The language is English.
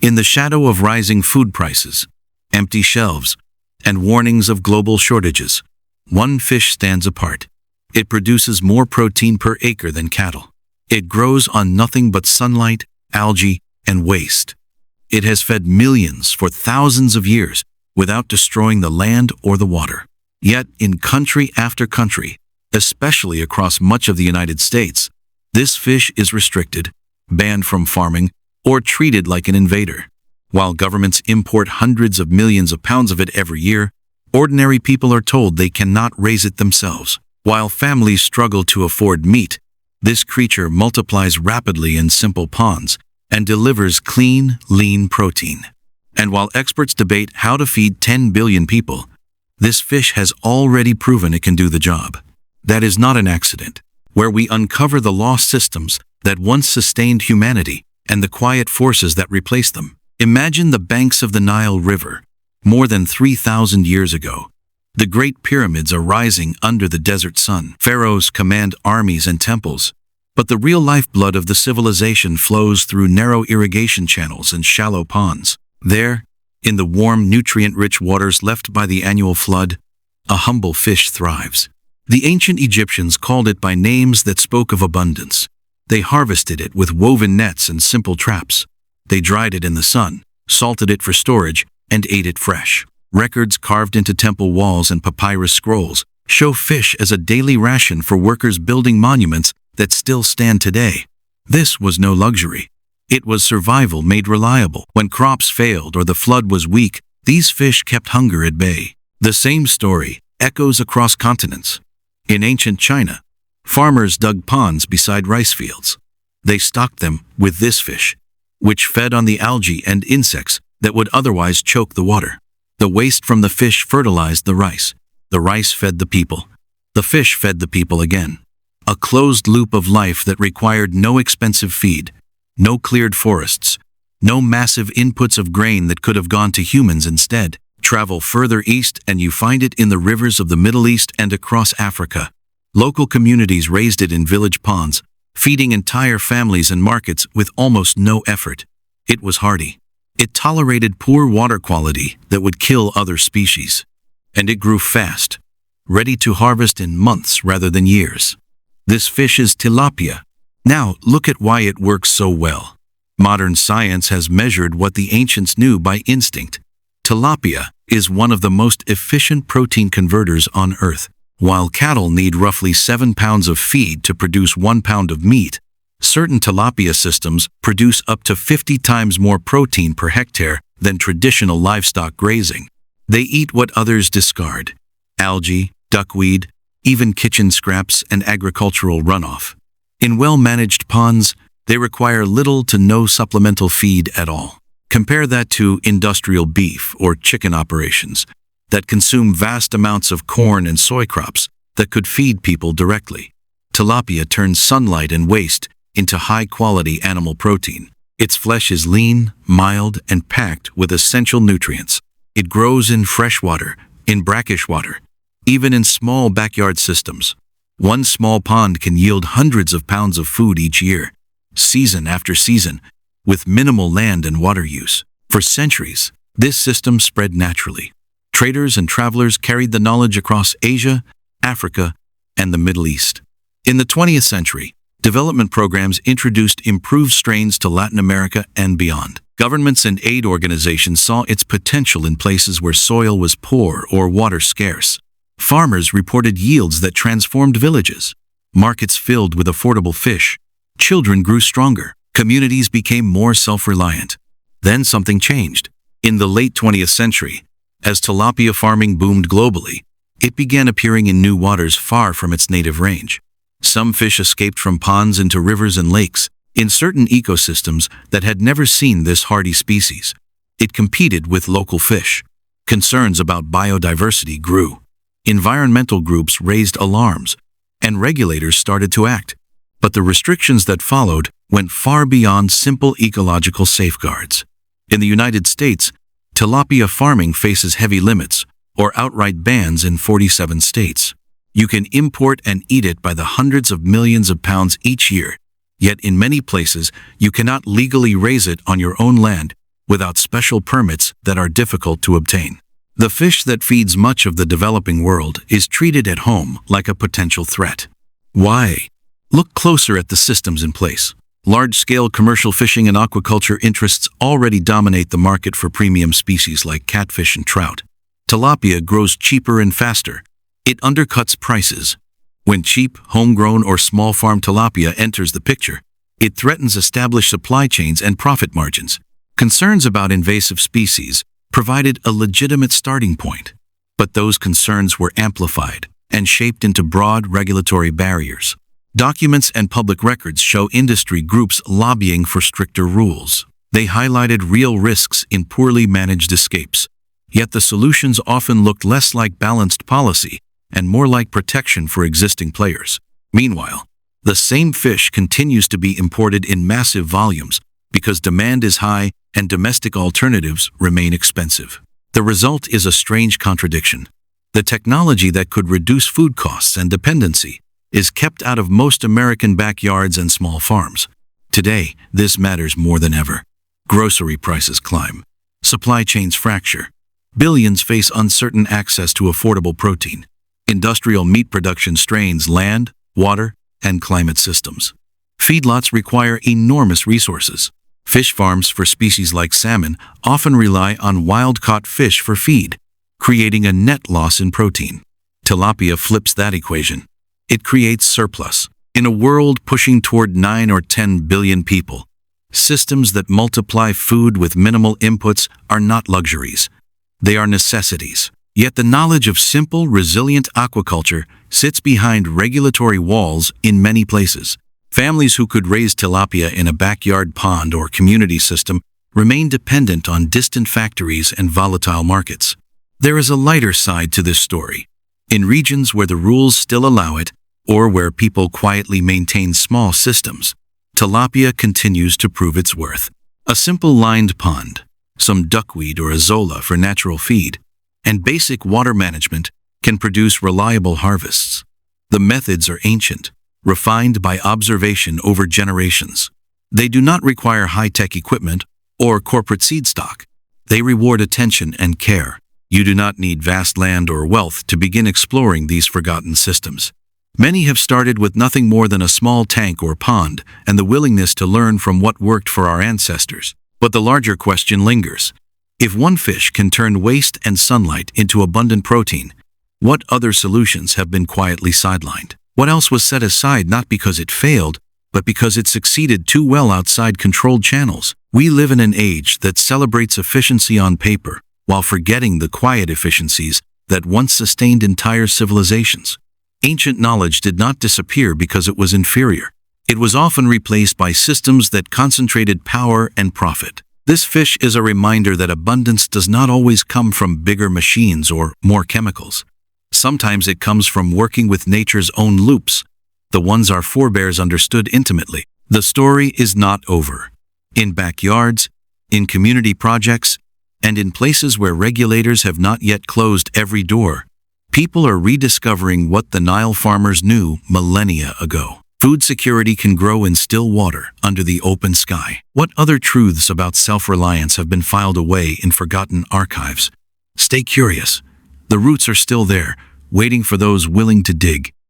In the shadow of rising food prices, empty shelves, and warnings of global shortages, one fish stands apart. It produces more protein per acre than cattle. It grows on nothing but sunlight, algae, and waste. It has fed millions for thousands of years without destroying the land or the water. Yet, in country after country, especially across much of the United States, this fish is restricted, banned from farming, or treated like an invader. While governments import hundreds of millions of pounds of it every year, ordinary people are told they cannot raise it themselves. While families struggle to afford meat, this creature multiplies rapidly in simple ponds and delivers clean, lean protein. And while experts debate how to feed 10 billion people, this fish has already proven it can do the job. That is not an accident. Where we uncover the lost systems that once sustained humanity and the quiet forces that replaced them. Imagine the banks of the Nile River, more than 3,000 years ago. The Great Pyramids are rising under the desert sun. Pharaohs command armies and temples, but the real lifeblood of the civilization flows through narrow irrigation channels and shallow ponds. There, in the warm, nutrient-rich waters left by the annual flood, a humble fish thrives. The ancient Egyptians called it by names that spoke of abundance. They harvested it with woven nets and simple traps. They dried it in the sun, salted it for storage, and ate it fresh. Records carved into temple walls and papyrus scrolls show fish as a daily ration for workers building monuments that still stand today. This was no luxury. It was survival made reliable. When crops failed or the flood was weak, these fish kept hunger at bay. The same story echoes across continents. In ancient China, farmers dug ponds beside rice fields. They stocked them with this fish, which fed on the algae and insects that would otherwise choke the water. The waste from the fish fertilized the rice. The rice fed the people. The fish fed the people again. A closed loop of life that required no expensive feed, no cleared forests, no massive inputs of grain that could have gone to humans instead. Travel further east and you find it in the rivers of the Middle East and across Africa. Local communities raised it in village ponds, feeding entire families and markets with almost no effort. It was hardy. It tolerated poor water quality that would kill other species. And it grew fast, ready to harvest in months rather than years. This fish is tilapia. Now, look at why it works so well. Modern science has measured what the ancients knew by instinct. Tilapia is one of the most efficient protein converters on Earth. While cattle need roughly 7 pounds of feed to produce 1 pound of meat, certain tilapia systems produce up to 50 times more protein per hectare than traditional livestock grazing. They eat what others discard: algae, duckweed, even kitchen scraps and agricultural runoff. In well-managed ponds, they require little to no supplemental feed at all. Compare that to industrial beef or chicken operations that consume vast amounts of corn and soy crops that could feed people directly. Tilapia turns sunlight and waste into high-quality animal protein. Its flesh is lean, mild, and packed with essential nutrients. It grows in freshwater, in brackish water, even in small backyard systems. One small pond can yield hundreds of pounds of food each year, season after season, with minimal land and water use. For centuries, this system spread naturally. Traders and travelers carried the knowledge across Asia, Africa, and the Middle East. In the 20th century, development programs introduced improved strains to Latin America and beyond. Governments and aid organizations saw its potential in places where soil was poor or water scarce. Farmers reported yields that transformed villages. Markets filled with affordable fish. Children grew stronger. Communities became more self-reliant. Then something changed. In the late 20th century, as tilapia farming boomed globally, it began appearing in new waters far from its native range. Some fish escaped from ponds into rivers and lakes, in certain ecosystems that had never seen this hardy species. It competed with local fish. Concerns about biodiversity grew. Environmental groups raised alarms, and regulators started to act. But the restrictions that followed went far beyond simple ecological safeguards. In the United States, tilapia farming faces heavy limits or outright bans in 47 states. You can import and eat it by the hundreds of millions of pounds each year, yet in many places you cannot legally raise it on your own land without special permits that are difficult to obtain. The fish that feeds much of the developing world is treated at home like a potential threat. Why? Look closer at the systems in place. Large-scale commercial fishing and aquaculture interests already dominate the market for premium species like catfish and trout. Tilapia grows cheaper and faster. It undercuts prices. When cheap, homegrown, or small-farm tilapia enters the picture, it threatens established supply chains and profit margins. Concerns about invasive species provided a legitimate starting point, but those concerns were amplified and shaped into broad regulatory barriers. Documents and public records show industry groups lobbying for stricter rules. They highlighted real risks in poorly managed escapes, yet the solutions often looked less like balanced policy and more like protection for existing players. Meanwhile, the same fish continues to be imported in massive volumes because demand is high and domestic alternatives remain expensive. The result is a strange contradiction. The technology that could reduce food costs and dependency is kept out of most American backyards and small farms. Today, this matters more than ever. Grocery prices climb. Supply chains fracture. Billions face uncertain access to affordable protein. Industrial meat production strains land, water, and climate systems. Feedlots require enormous resources. Fish farms for species like salmon often rely on wild-caught fish for feed, creating a net loss in protein. Tilapia flips that equation. It creates surplus. In a world pushing toward 9 or 10 billion people, systems that multiply food with minimal inputs are not luxuries. They are necessities. Yet the knowledge of simple, resilient aquaculture sits behind regulatory walls in many places. Families who could raise tilapia in a backyard pond or community system remain dependent on distant factories and volatile markets. There is a lighter side to this story. In regions where the rules still allow it, or where people quietly maintain small systems, tilapia continues to prove its worth. A simple lined pond, some duckweed or azolla for natural feed, and basic water management can produce reliable harvests. The methods are ancient, refined by observation over generations. They do not require high-tech equipment or corporate seed stock. They reward attention and care. You do not need vast land or wealth to begin exploring these forgotten systems. Many have started with nothing more than a small tank or pond and the willingness to learn from what worked for our ancestors. But the larger question lingers. If one fish can turn waste and sunlight into abundant protein, what other solutions have been quietly sidelined? What else was set aside not because it failed, but because it succeeded too well outside controlled channels? We live in an age that celebrates efficiency on paper, while forgetting the quiet efficiencies that once sustained entire civilizations. Ancient knowledge did not disappear because it was inferior. It was often replaced by systems that concentrated power and profit. This fish is a reminder that abundance does not always come from bigger machines or more chemicals. Sometimes it comes from working with nature's own loops, the ones our forebears understood intimately. The story is not over. In backyards, in community projects, and in places where regulators have not yet closed every door, people are rediscovering what the Nile farmers knew millennia ago. Food security can grow in still water under the open sky. What other truths about self-reliance have been filed away in forgotten archives? Stay curious. The roots are still there, waiting for those willing to dig.